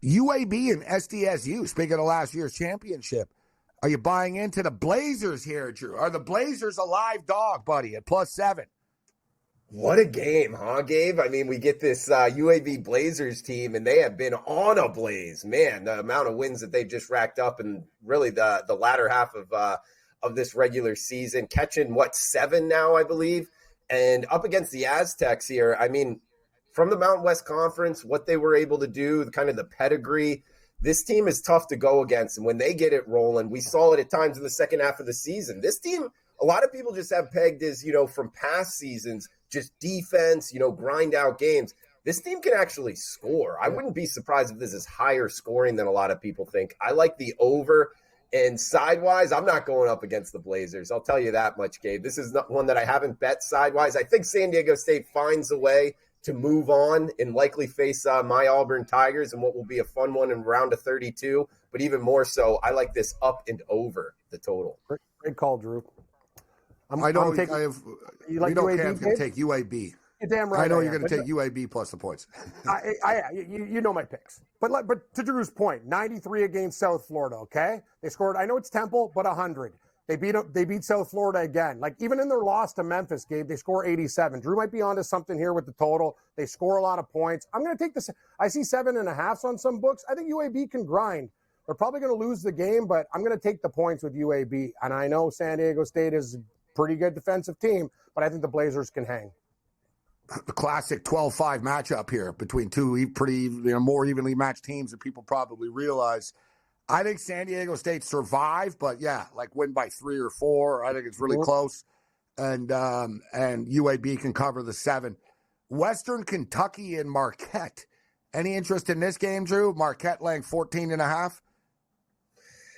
UAB and SDSU, speaking of last year's championship, are you buying into the Blazers here, Drew? Are the Blazers a live dog, buddy, at +7? What a game, huh, Gabe? I mean, we get this UAB Blazers team, and they have been on a blaze. Man, the amount of wins that they just racked up in really the latter half of this regular season, catching, 7 now, I believe, and up against the Aztecs here. I mean, from the Mountain West Conference, what they were able to do, kind of the pedigree, this team is tough to go against. And when they get it rolling, we saw it at times in the second half of the season. This team, a lot of people just have pegged as, from past seasons, just defense, grind out games. This team can actually score. I wouldn't be surprised if this is higher scoring than a lot of people think. I like the over. And sidewise, I'm not going up against the Blazers. I'll tell you that much, Gabe. This is not one that I haven't bet sidewise. I think San Diego State finds a way to move on and likely face my Auburn Tigers in what will be a fun one in round of 32. But even more so, I like this up and over the total. Great call, Drew. You know UAB, Cam's going to take UAB. You're damn right. I know you're going to take UAB plus the points. You know my picks. But to Drew's point, 93 against South Florida, okay? They scored, I know it's Temple, but 100. They beat South Florida again. Like, even in their loss to Memphis, Gabe, they score 87. Drew might be onto something here with the total. They score a lot of points. I'm going to take this. I see 7.5 on some books. I think UAB can grind. They're probably going to lose the game, but I'm going to take the points with UAB. And I know San Diego State is a pretty good defensive team, but I think the Blazers can hang. The classic 12-5 matchup here between two pretty more evenly matched teams than people probably realize. I think San Diego State survive, but win by 3 or 4. I think it's really close, and UAB can cover the 7. Western Kentucky and Marquette. Any interest in this game, Drew? Marquette laying 14.5.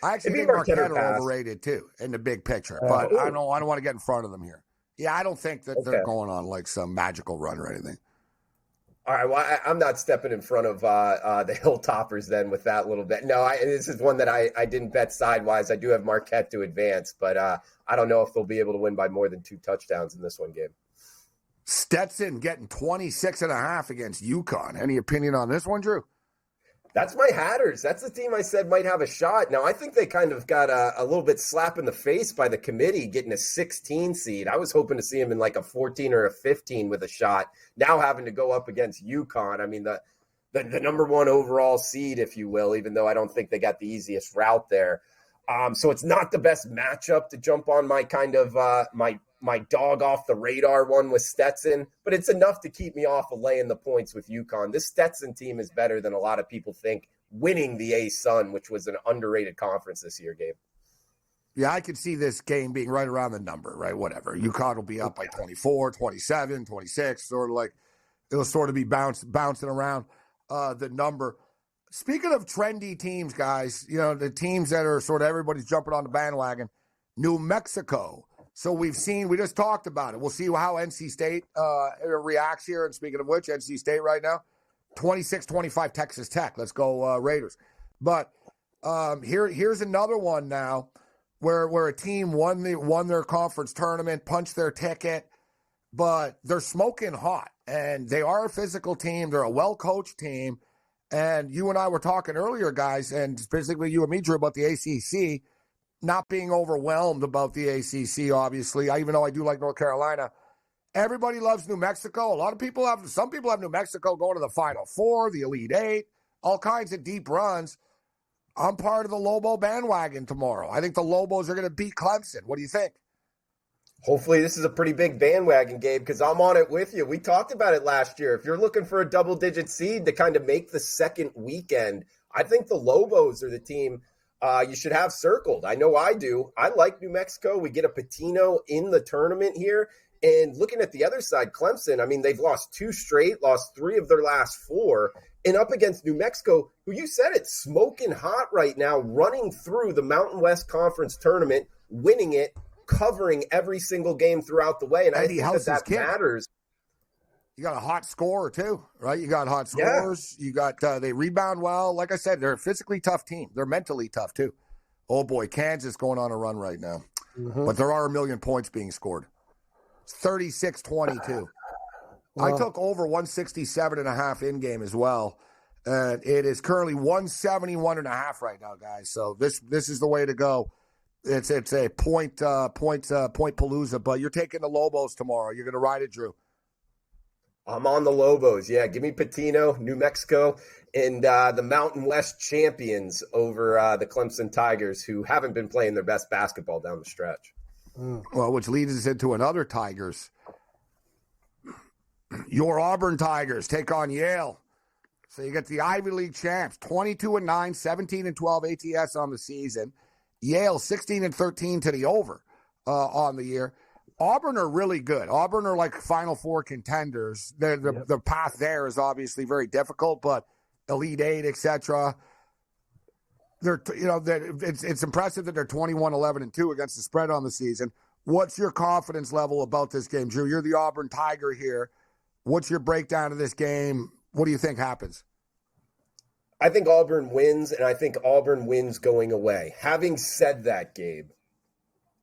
I actually think Marquette are overrated too in the big picture, but I don't want to get in front of them here. Yeah, I don't think that they're going on like some magical run or anything. All right, well, I'm not stepping in front of the Hilltoppers then with that little bit. No, this is one that I didn't bet sidewise. I do have Marquette to advance, but I don't know if they'll be able to win by more than 2 touchdowns in this one game. Stetson getting 26.5 against UConn. Any opinion on this one, Drew? That's my Hatters. That's the team I said might have a shot. Now, I think they kind of got a little bit slap in the face by the committee getting a 16 seed. I was hoping to see them in like a 14 or a 15 with a shot. Now having to go up against UConn. I mean, the number 1 overall seed, if you will, even though I don't think they got the easiest route there. So it's not the best matchup to jump on my kind of my dog off the radar one with Stetson, but it's enough to keep me off of laying the points with UConn. This Stetson team is better than a lot of people think, winning the A-Sun, which was an underrated conference this year, Gabe. Yeah, I could see this game being right around the number, right? Whatever. UConn will be up by 24, 27, 26, sort of like it'll sort of be bouncing around the number. Speaking of trendy teams, guys, the teams that are sort of everybody's jumping on the bandwagon, New Mexico. So we just talked about it. We'll see how NC State reacts here. And speaking of which, NC State right now, 26-25 Texas Tech. Let's go Raiders. But here's another one now where a team won their conference tournament, punched their ticket, but they're smoking hot. And they are a physical team. They're a well-coached team. And you and I were talking earlier, guys, and specifically you and me, Drew, about the ACC. Not being overwhelmed about the ACC, obviously, even though I do like North Carolina. Everybody loves New Mexico. Some people have New Mexico going to the Final Four, the Elite Eight, all kinds of deep runs. I'm part of the Lobo bandwagon tomorrow. I think the Lobos are going to beat Clemson. What do you think? Hopefully this is a pretty big bandwagon, Gabe, because I'm on it with you. We talked about it last year. If you're looking for a double-digit seed to kind of make the second weekend, I think the Lobos are the team you should have circled. I know I do. I like New Mexico. We get a Patino in the tournament here. And looking at the other side, Clemson, I mean, they've lost 2 straight, lost 3 of their last 4. And up against New Mexico, who you said it, smoking hot right now, running through the Mountain West Conference tournament, winning it, covering every single game throughout the way. And I think that matters. You got a hot scorer too, right? You got hot scorers. Yeah. You got they rebound well. Like I said, they're a physically tough team. They're mentally tough too. Oh boy, Kansas going on a run right now. Mm-hmm. But there are a million points being scored. 36-22. I took over 167.5 in game as well. And it is currently 171.5 right now, guys. So this is the way to go. It's a point palooza, but you're taking the Lobos tomorrow. You're going to ride it, Drew. I'm on the Lobos. Yeah, give me Patino, New Mexico, and the Mountain West champions over the Clemson Tigers, who haven't been playing their best basketball down the stretch. Well, which leads us into another Tigers. Your Auburn Tigers take on Yale. So you get the Ivy League champs, 22-9, 17-12 ATS on the season. Yale 16-13 to the over on the year. Auburn are really good. Auburn are like Final Four contenders. The path there is obviously very difficult, but Elite Eight, etc. It's impressive that they're 21-11-2 against the spread on the season. What's your confidence level about this game, Drew? You're the Auburn Tiger here. What's your breakdown of this game? What do you think happens? I think Auburn wins, and I think Auburn wins going away. Having said that, Gabe,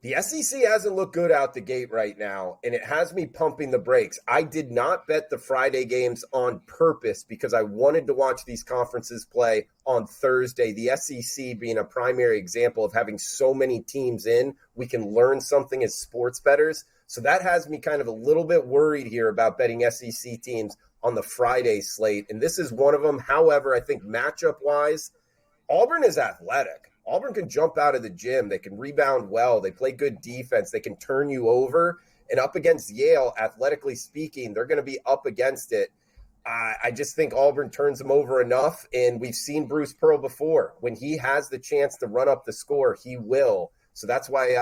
the SEC hasn't looked good out the gate right now, and it has me pumping the brakes. I did not bet the Friday games on purpose because I wanted to watch these conferences play on Thursday. The SEC being a primary example of having so many teams in, we can learn something as sports bettors. So that has me kind of a little bit worried here about betting SEC teams on the Friday slate, and this is one of them. However, I think matchup-wise, Auburn is athletic. Auburn can jump out of the gym. They can rebound well. They play good defense. They can turn you over. And up against Yale, athletically speaking, they're going to be up against it. I just think Auburn turns them over enough, and we've seen Bruce Pearl before. When he has the chance to run up the score, he will. So that's why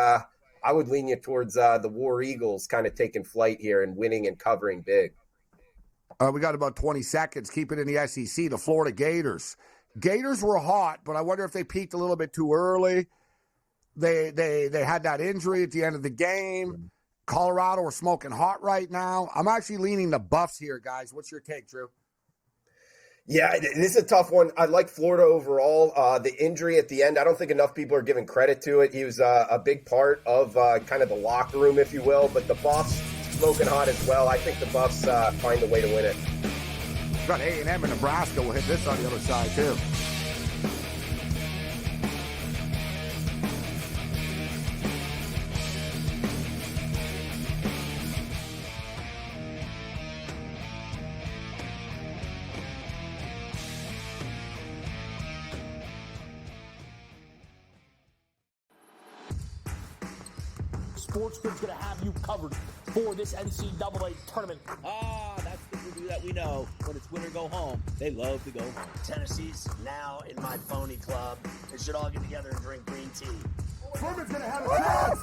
I would lean you towards the War Eagles kind of taking flight here and winning and covering big. We got about 20 seconds. Keep it in the SEC. The Florida Gators. Gators were hot, but I wonder if they peaked a little bit too early. They had that injury at the end of the game. Colorado are smoking hot right now. I'm actually leaning the Buffs here, guys. What's your take, Drew? Yeah, this is a tough one. I like Florida overall. The injury at the end, I don't think enough people are giving credit to it. He was a big part of kind of the locker room, if you will. But the Buffs smoking hot as well. I think the Buffs find a way to win it. We've got A&M and Nebraska. We'll hit this on the other side, too. SportsGrid's going to have you covered for this NCAA tournament. That's the Purdue that we know. When it's win or go home, they love to go home. Tennessee's now in my phony club. They should all get together and drink green tea. Furman's going to have a chance.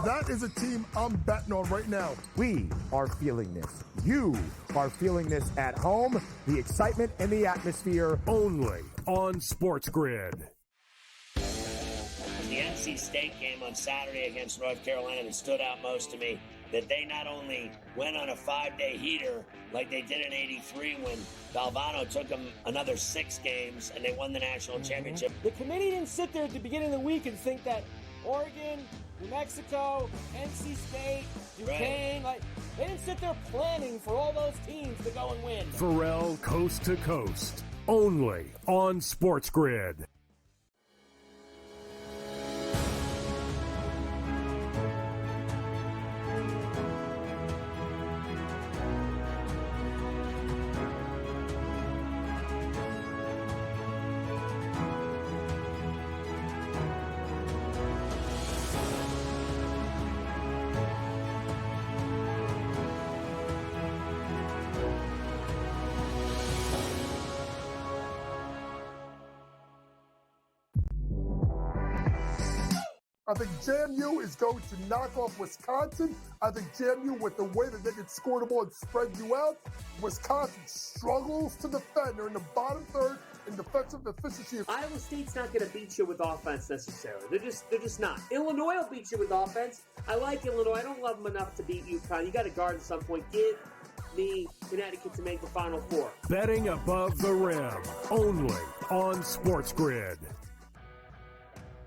That is a team I'm betting on right now. We are feeling this. You are feeling this at home. The excitement and the atmosphere. Only on SportsGrid. The NC State game on Saturday against North Carolina that stood out most to me, that they not only went on a 5-day heater like they did in '83 when Valvano took them another 6 games and they won the national championship. The committee didn't sit there at the beginning of the week and think that Oregon, New Mexico, NC State, Duquesne, they didn't sit there planning for all those teams to go and win. Pharrell Coast to Coast, only on SportsGrid. I think JMU is going to knock off Wisconsin. I think JMU, with the way that they can score the ball and spread you out, Wisconsin struggles to defend. They're in the bottom third in defensive efficiency. Iowa State's not going to beat you with offense necessarily. They're just not. Illinois will beat you with offense. I like Illinois. I don't love them enough to beat UConn. You got to guard at some point. Give me Connecticut to make the Final Four. Betting above the rim, only on SportsGrid.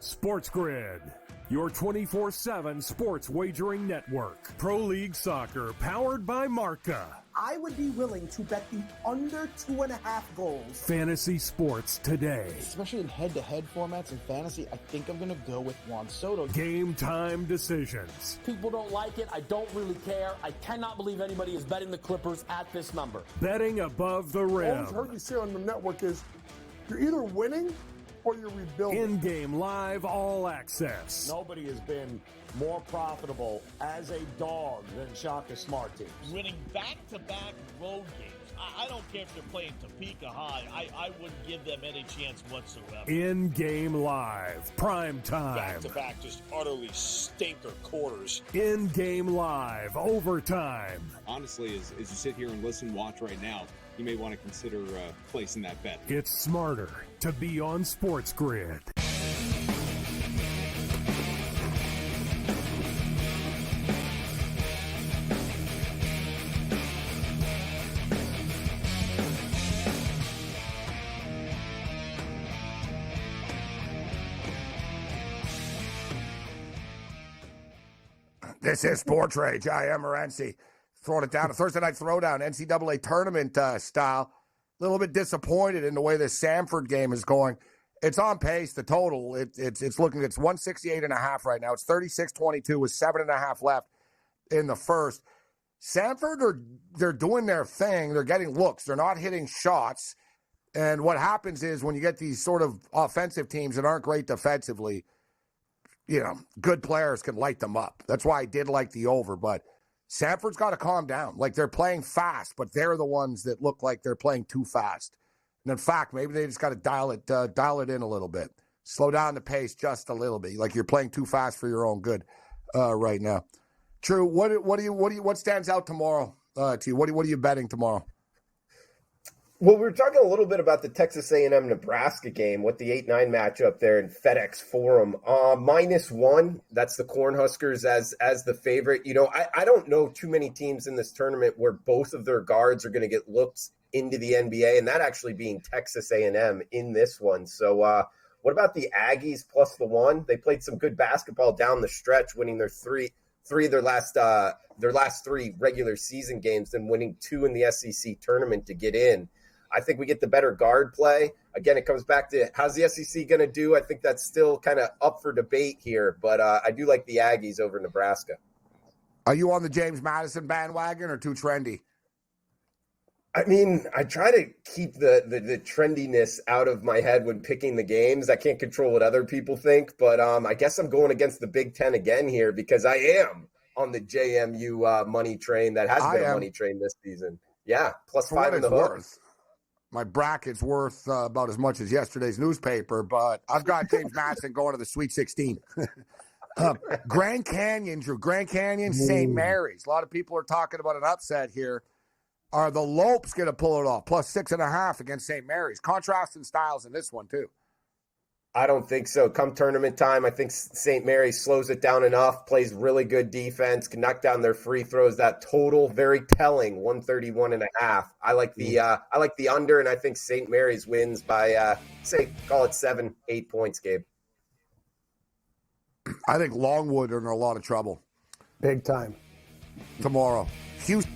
SportsGrid, your 24/7 sports wagering network. Pro League Soccer, powered by Marca. I would be willing to bet the under 2.5 goals. Fantasy sports today. Especially in head-to-head formats in fantasy, I think I'm going to go with Juan Soto. Game time decisions. People don't like it. I don't really care. I cannot believe anybody is betting the Clippers at this number. Betting above the rim. All I've heard you say on the network is you're either winning or you're rebuilding. In-game live, all access. Nobody has been more profitable as a dog than Shaka Smart teams. Winning back-to-back road games. I don't care if they're playing Topeka High. I wouldn't give them any chance whatsoever. In-game live, prime time. Back-to-back, just utterly stinker quarters. In-game live, overtime. Honestly, as you sit here and listen, watch right now, you may want to consider placing that bet. It's smarter to be on SportsGrid. This is SportsRage. I am Morency. Throwing it down. A Thursday night throwdown, NCAA tournament style. A little bit disappointed in the way this Samford game is going. It's on pace. The total, it's 168.5 right now. It's 36-22 with 7.5 left in the first. Samford, they're doing their thing. They're getting looks. They're not hitting shots. And what happens is when you get these sort of offensive teams that aren't great defensively, good players can light them up. That's why I did like the over, but Samford's got to calm down. Like, they're playing fast, but they're the ones that look like they're playing too fast. And in fact, maybe they just got to dial it in a little bit. Slow down the pace just a little bit. Like, you're playing too fast for your own good right now. True. What stands out tomorrow to you? What are you betting tomorrow? Well, we were talking a little bit about the Texas A&M Nebraska game with the 8-9 matchup there in FedEx Forum. -1, that's the Cornhuskers as the favorite. I don't know too many teams in this tournament where both of their guards are going to get looks into the NBA, and that actually being Texas A&M in this one. So what about the Aggies plus the 1? They played some good basketball down the stretch, winning their three of their last 3 regular season games, and winning 2 in the SEC tournament to get in. I think we get the better guard play. Again, it comes back to how's the SEC going to do? I think that's still kind of up for debate here, but I do like the Aggies over Nebraska. Are you on the James Madison bandwagon or too trendy? I mean, I try to keep the trendiness out of my head when picking the games. I can't control what other people think, but I guess I'm going against the Big Ten again here because I am on the JMU money train that has been a money train this season. Yeah, plus 5 in the hook. My bracket's worth about as much as yesterday's newspaper, but I've got James Madison going to the Sweet 16. Grand Canyon, Drew. Grand Canyon, St. Mary's. A lot of people are talking about an upset here. Are the Lopes going to pull it off? Plus 6.5 against St. Mary's. Contrasting styles in this one, too. I don't think so. Come tournament time, I think St. Mary's slows it down enough, plays really good defense, can knock down their free throws. That total, very telling, 131.5. I like the under, and I think St. Mary's wins by, call it 7-8 points, Gabe. I think Longwood are in a lot of trouble. Big time. Tomorrow. Houston.